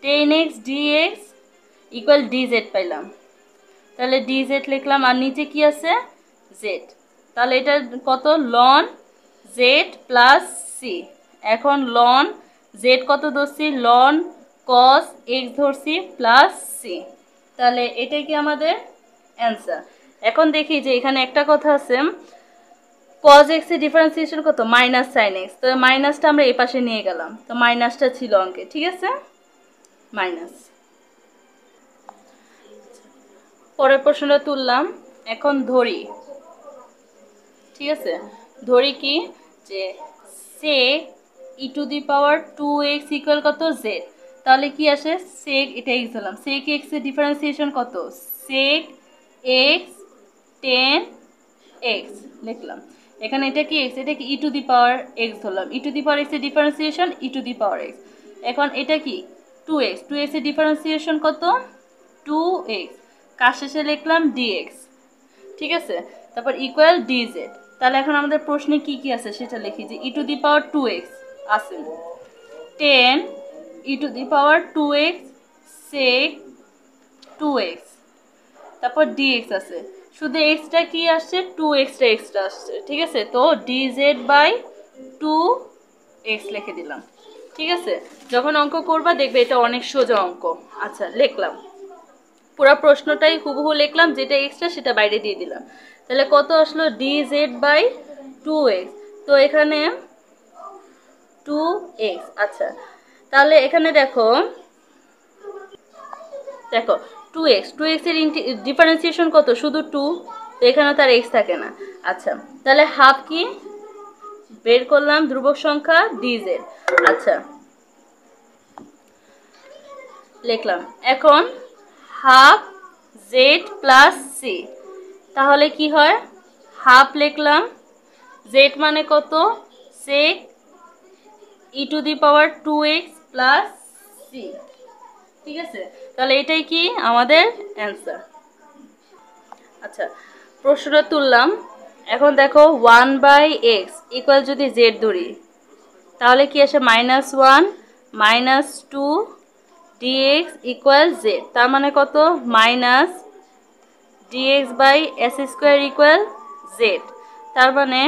Speaker 1: 10x dx ইকুয়াল dz পাইলাম, তাহলে dz লিখলাম, আর নিচে কি আছে z, তাহলে এটা কত লন z প্লাস সি, এখন লন z কত ধরছি লন cos x ধরছি প্লাস সি, তাহলে এটাই কি আমাদের অ্যান্সার। এখন দেখি যে এখানে একটা কথা আছে cos x এর ডিফারেন্সিয়েশন কত মাইনাস sin x, তো মাইনাসটা আমরা এই পাশে নিয়ে গেলাম, তো মাইনাসটা ছিল অঙ্কে, ঠিক আছে মাইনাস। পরের প্রশ্নটা তুললাম, এখন ধরি, ঠিক আছে ধরি কি যে sec e to the power 2x equal কত z, তাহলে কি আসে sec এটা x দিলাম, sec x এর ডিফারেন্সিয়েশন কত sec x 10x লিখলাম, এখানে এটা কি x, এটা কি e to the power x ধরলাম, e to the power x এর differentiation e to the power x, এখন এটা কি 2x, 2x এর ডিফারেন্সিয়েশন কত 2x, কার শেষে লিখলাম dx, ঠিক আছে তারপর ইকুয়াল dz, তাহলে এখন আমাদের প্রশ্নে কি কি আছে সেটা লিখি, যে e to the power 2x আছে 10 e to the power 2x sec 2x, তারপর dx আছে, শুধু xটা কি আসছে 2x টা এক্সট্রা আসছে, ঠিক আছে তো dz বাই 2x লিখে দিলাম, ঠিক আছে। যখন অঙ্ক করবা দেখবে এটা অনেক সোজা অঙ্ক। আচ্ছা লিখলাম, পুরো প্রশ্নটাই হুবহু লিখলাম, যেটা এক্সট্রা সেটা বাইরে দিয়ে দিলাম, তাহলে কত আসলো dz বাই 2x, তো এখানে 2x। আচ্ছা তাহলে এখানে দেখো 2x এর ডিফারেন্সিয়েশন কত শুধু 2, তো এখানে তার x থাকে না। আচ্ছা তাহলে হাফ কি বের করলাম ধ্রুবক সংখ্যা dz। আচ্ছা লিখলাম, এখন হাফ z প্লাস সি, তাহলে কি হয় হাফ লিখলাম, z মানে কত sec e to the power 2x plus C, ঠিক আছে, তাহলে এটাই কি আমাদের অ্যান্সার। আচ্ছা, প্রশ্নটা তুললাম। এখন দেখো 1/x ইকুয়াল যদি জেড ধরি তাহলে কি আসে -1 -2 dx ইকুয়াল জেড, তার মানে কত minus dx by s square equal z, তার মানে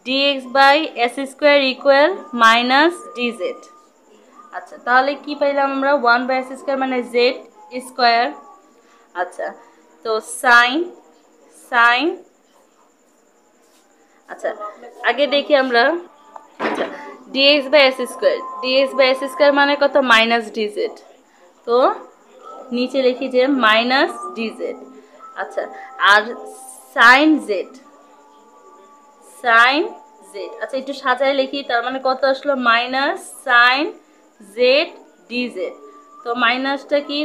Speaker 1: dx by s square equal minus dz। আচ্ছা, তাহলে কি পাইলাম আমরা 1/s স্কোয়ার মানে জেড স্কোয়ার। আচ্ছা, তো সাইন সাইন আচ্ছা আগে দেখি আমরা। আচ্ছা, dx by s square, dx by s square মানে কত মাইনাস dz, তো নিচে লিখি যে মাইনাস dz। আচ্ছা, আর সাইন জেড সাইন জেড, আচ্ছা একটু সাজায় লিখি, তার মানে কত আসলো মাইনাস সাইন জেড ডিজেড। তো মাইনাসটা কি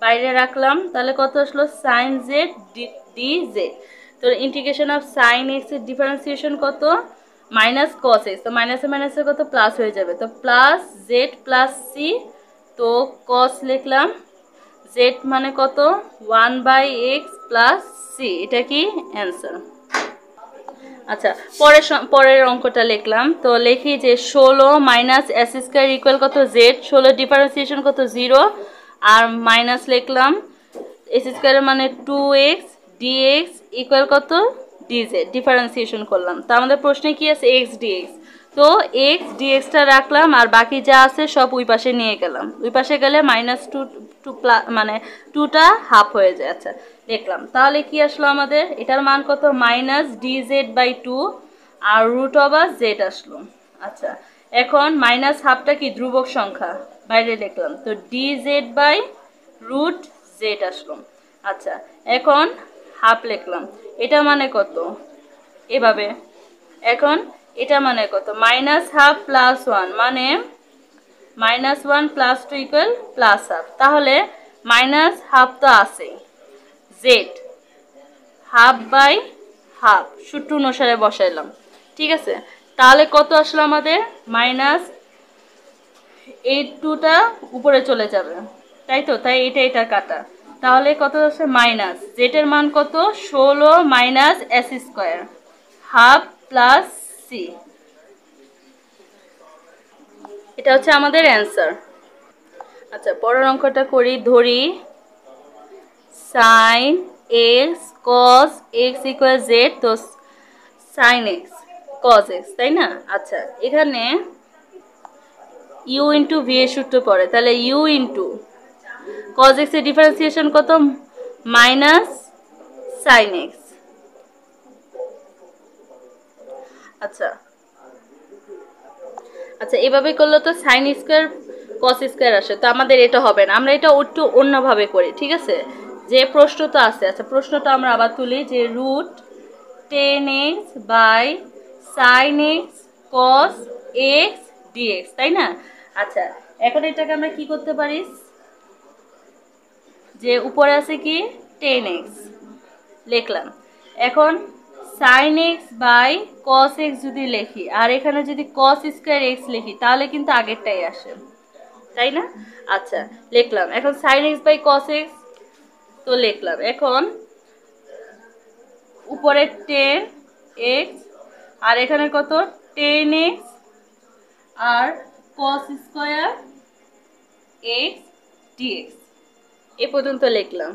Speaker 1: বাইরে রাখলাম, তাহলে কত আসলো সাইন জেড ডিজেড। তো ইন্টিগ্রেশন অফ সাইন এক্স এর ডিফারেন্সিয়েশন কত মাইনাস কস এক্স, তো মাইনাসে মাইনাসে কত প্লাস হয়ে যাবে, তো প্লাস জেড প্লাস সি, তো কস লিখলাম, জেড মানে কত 1/x প্লাস সি, এটা কি অ্যান্সার। আচ্ছা, পরের অঙ্কটা লিখলাম, তো লিখি যে 16 মাইনাস এস স্কোয়ার ইকুয়াল কত জেড, 16 ডিফারেন্সিয়েশন কত 0, আর মাইনাস লিখলাম এস স্কোয়ারের মানে 2x dx ইকুয়াল কত dz, ডিফারেন্সিয়েশন করলাম। তো আমাদের প্রশ্নে কি আছে x dx, তো x dxটা রাখলাম আর বাকি যা আছে সব ওই পাশে নিয়ে গেলাম, ওই পাশে গেলে -2 মানে 2টা হাফ হয়ে যায়। আচ্ছা দেখলাম, তাহলে কি আসলো আমাদের, এটার মান কত মাইনাস dz/2 আর রুট ওভার জেড আসলো। আচ্ছা, এখন মাইনাস হাফটা কি ধ্রুবক সংখ্যা, বাইরে লিখলাম, তো dz/রুট জেড আসলো। আচ্ছা, এখন হাফ লিখলাম, এটা মানে কত এভাবে, এখন এটা মানে কত -1/2 + 1 মানে -1 + 2 ইকুয়াল +1/2, তাহলে -1/2 তো আছে, জেড 1/2/2 সূত্র অনুসারে বসাইলাম। ঠিক আছে, তাহলে কত আসলো আমাদের মাইনাস, এই 2টা উপরে চলে যাবে, তাই তো, তাই এটা কাটা, তাহলে কত আসছে মাইনাস জেডের মান কত 16 minus s square half plus C, এটা হচ্ছে আমাদের অ্যান্সার। আচ্ছা, পরের অঙ্কটা করি, ধরি sine x cos x equal z, তো সাইন এক্স কস এক্স, তাই না। আচ্ছা, এখানে ইউ ইন্টু ভি এর সূত্র পড়ে, তাহলে ইউ ইন্টু কস এক্স এর ডিফারেন্সিয়েশন কত মাইনাস সাইন এক্স। আচ্ছা আচ্ছা, এভাবে করলে তো সাইন স্কোয়ার কস স্কোয়ার আসে, তো আমাদের এটা হবে না, আমরা এটা একটু অন্যভাবে করি। ঠিক আছে, যে প্রশ্ন তো আছে, আচ্ছা প্রশ্নটা আমরা আবার তুলি যে root 10x by sine x cos x dx, তাই না। আচ্ছা, এখন এটাকে আমরা কি করতে পারি, যে উপরে আছে কি 10x লিখলাম, এখন sine x by cos x যদি লিখি আর এখানে যদি কস স্কোয়ার এক্স লিখি তাহলে কিন্তু আগেরটাই আসে, তাই না। আচ্ছা লিখলাম, এখন sine x by cos x, তো লিখলাম, এখন উপরে 10x আর এখানে কত 10x আর কস স্কোয়ার এক্স ডিএক্স, এ পর্যন্ত লিখলাম।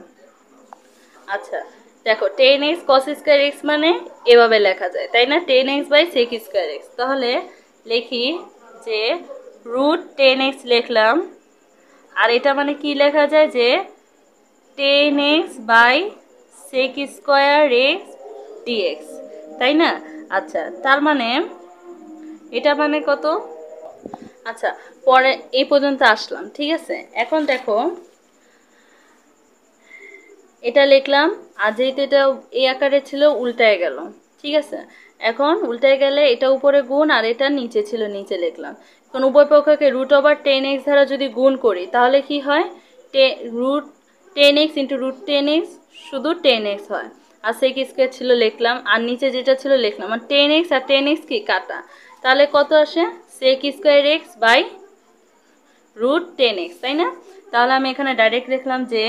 Speaker 1: আচ্ছা দেখো 10x cos স্কয়ার x মানে এভাবে লেখা যায়, তাই না, 10x by sec square x, তাহলে লিখি যে রুট 10x লিখলাম, আর এটা মানে কি লেখা যায় যে 10x by sec square x dx, তাই না। আচ্ছা, তার মানে এটা মানে কত। আচ্ছা, পরে এই পর্যন্ত আসলাম। ঠিক আছে, এখন দেখো এটা লিখলাম, আর যেহেতু এটা এই আকারে ছিল উল্টায় গেল। ঠিক আছে, এখন উল্টায় গেলে এটা উপরে গুণ আর এটা নিচে ছিল নিচে লিখলাম। এখন উভয় পক্ষকে রুট ওভার 10x দ্বারা যদি গুণ করি তাহলে কি হয়, root 10x into root 10x শুধু 10x হয়, আর sec স্কয়ার ছিল লিখলাম, আর নিচে যেটা ছিল লিখলাম, আর 10x আর 10x কি কাটা, তাহলে কত আসে sec square x by root 10x, তাই না। তাহলে আমি এখানে ডাইরেক্ট লিখলাম যে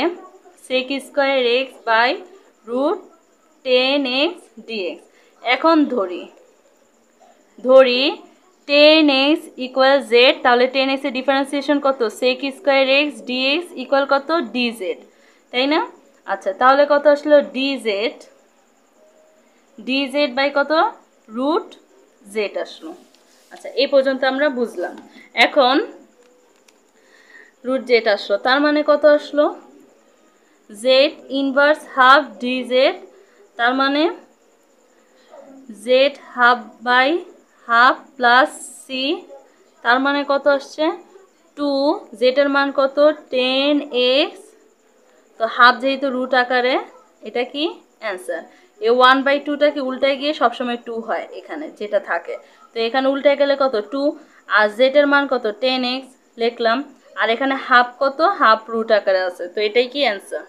Speaker 1: sec square x by root 10x dx। এখন ধরি 10x ইকুয়াল z, তাহলে 10x এর ডিফারেন্সিয়েশন কত? sec square x dx equal কত? dz, তাই না? আচ্ছা, তাহলে কত আসলো? dz বাই কত? রুট z আসলো। আচ্ছা, এই পর্যন্ত আমরা বুঝলাম। এখন রুট z আসলো, তার মানে কত আসলো? z ইনভার্স হাফ dz, তার মানে z half by half plus c, তার মানে কত আসছে? 2। z এর মান কত? 10x, তো হাফ যেহেতু রুট আকারে, এটা কি অ্যান্সার। এই 1/2টা কি উল্টায় গিয়ে সবসময় 2 হয় এখানে যেটা থাকে, তো এখানে উল্টায় গেলে কত? 2। আর z এর মান কত? 10x লিখলাম, আর এখানে হাফ কত? হাফ রুট আকারে আছে, তো এটাই কি অ্যান্সার।